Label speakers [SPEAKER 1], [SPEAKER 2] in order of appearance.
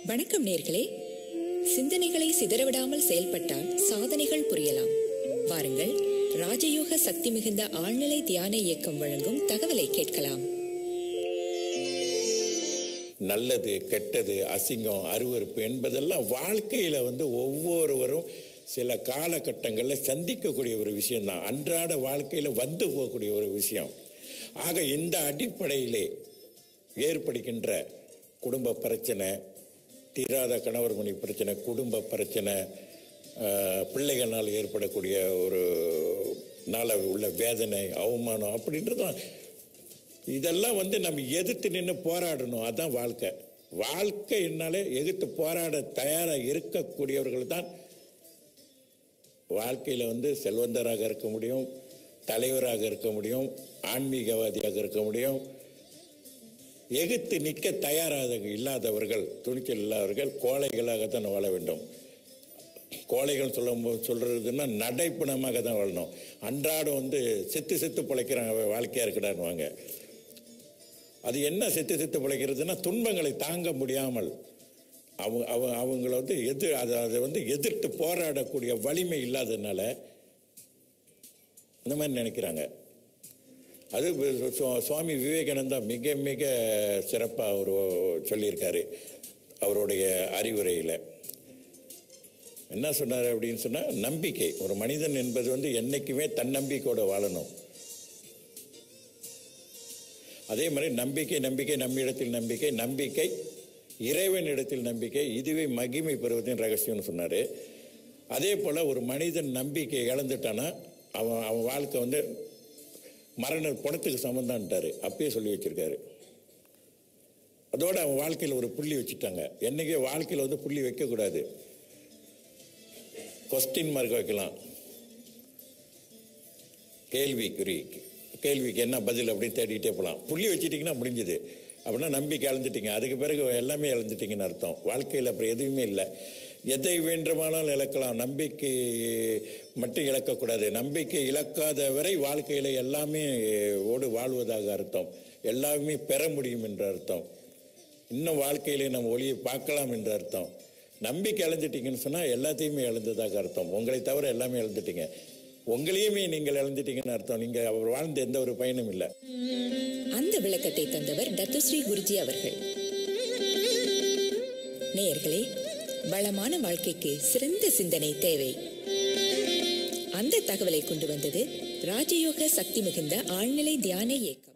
[SPEAKER 1] வணக்கம் நேர்களே. சிந்தனைகளை சிதறவிடாமல் செயல்பட்டால் சாதனைகள் புரியலாம். வாருங்கள், ராஜயோக சக்தி மிகுந்த ஆழ்நிலை தியான இயக்கம் வழங்கும் தகவலை கேட்கலாம்.
[SPEAKER 2] நல்லது, கெட்டது, அசிங்கம், அருவருப்பு என்பதெல்லாம் வாழ்க்கையில ஒவ்வொருவரும் சில காலகட்டங்களில் சந்திக்கக்கூடிய ஒரு விஷயம்தான். அன்றாட வாழ்க்கையில வந்து போகக்கூடிய ஒரு விஷயம். ஆக இந்த அடிப்படையிலே ஏற்படுகின்ற குடும்ப பிரச்சனை, தீராத கணவர் மணி பிரச்சனை, குடும்ப பிரச்சனை, பிள்ளைகளால் ஏற்படக்கூடிய ஒரு நாள உள்ள வேதனை, அவமானம் அப்படின்றதும் இதெல்லாம் நம்ம எதிர்த்து நின்று போராடணும். அதுதான் வாழ்க்கை. வாழ்க்கைனாலே எதிர்த்து போராட தயாராக இருக்கக்கூடியவர்கள் தான் வாழ்க்கையில் செல்வந்தராக இருக்க முடியும், தலைவராக இருக்க முடியும், ஆன்மீகவாதியாக இருக்க முடியும். எதிர்த்து நிற்க தயாராக இல்லாதவர்கள், துணிச்சல் இல்லாதவர்கள் கோழைகளாகத்தான் வாழ வேண்டும். கோழைகள் சொல்றதுன்னா நடைப்பணமாக தான் வாழணும். அன்றாடம் செத்து செத்து பிழைக்கிறாங்க, வாழ்க்கையா இருக்கிறாருவாங்க. அது என்ன செத்து செத்து பிழைக்கிறதுனா, துன்பங்களை தாங்க முடியாமல் அவங்கள அதை எதிர்த்து போராடக்கூடிய வலிமை இல்லாததுனால இந்த மாதிரி நினைக்கிறாங்க. அது சுவாமி விவேகானந்தா மிக மிக சிறப்பாக அவர் சொல்லியிருக்காரு. அவருடைய அறிவுரையில் என்ன சொன்னார் அப்படின்னு சொன்னால், நம்பிக்கை. ஒரு மனிதன் என்பது என்னைக்குமே தன்னம்பிக்கையோட வாழணும். அதே மாதிரி நம்பிக்கை நம்பிக்கை நம்மிடத்தில் நம்பிக்கை, நம்பிக்கை இறைவனிடத்தில் நம்பிக்கை, இதுவே மகிமை பெறுவதின் ரகசியம்னு சொன்னார். அதே போல் ஒரு மனிதன் நம்பிக்கை இழந்துட்டானா அவன் வாழ்க்கை மரண பணத்துக்கு சம்பந்தான்ட்டாரு. அப்பயே சொல்லி வச்சிருக்காரு. அதோட அவன் வாழ்க்கையில் ஒரு புள்ளி வச்சுட்டாங்க. என்னைக்கே வாழ்க்கையில் புள்ளி வைக்கக்கூடாது. கொஸ்டின் மார்க் வைக்கலாம், கேள்விக்கு என்ன பதில் அப்படின்னு தேடிக்கிட்டே போகலாம். புள்ளி வச்சுட்டிங்கன்னா முடிஞ்சது. அப்படின்னா நம்பிக்கை இழந்துட்டீங்க, அதுக்கு பிறகு எல்லாமே இழந்துட்டீங்கன்னு அர்த்தம். வாழ்க்கையில் அப்புறம் எதுவுமே இல்லை. எதை வேண்டுமானாலும் இழக்கலாம், நம்பிக்கை மட்டும் இழக்கக்கூடாது. நம்பிக்கை இழக்காத வரை வாழ்க்கையில் எல்லாமே வாழ்வதாக அர்த்தம். எல்லாமே பெற முடியும் என்ற அர்த்தம். இன்னும் வாழ்க்கையிலே நம்ம ஒளியை பார்க்கலாம் என்ற அர்த்தம். நம்பிக்கை இழந்துட்டீங்கன்னு சொன்னால் எல்லாத்தையுமே இழந்ததாக அர்த்தம். உங்களை தவிர எல்லாமே இழந்துட்டீங்க. உங்களையுமே நீங்கள் இழந்துட்டீங்கன்னு அர்த்தம். நீங்கள் அவர் வாழ்ந்த எந்த ஒரு பயனும் இல்லை.
[SPEAKER 1] அந்த விளக்கத்தை தந்தவர் டத்துஸ்ரீ குருஜி அவர்கள். நேயர்களே, வளமான வாழ்க்கைக்கு சிறந்த சிந்தனை தேவை. அந்த தகவலை கொண்டு வந்தது ராஜயோக சக்தி மிகுந்த ஆழ்நிலை தியான இயக்கம்.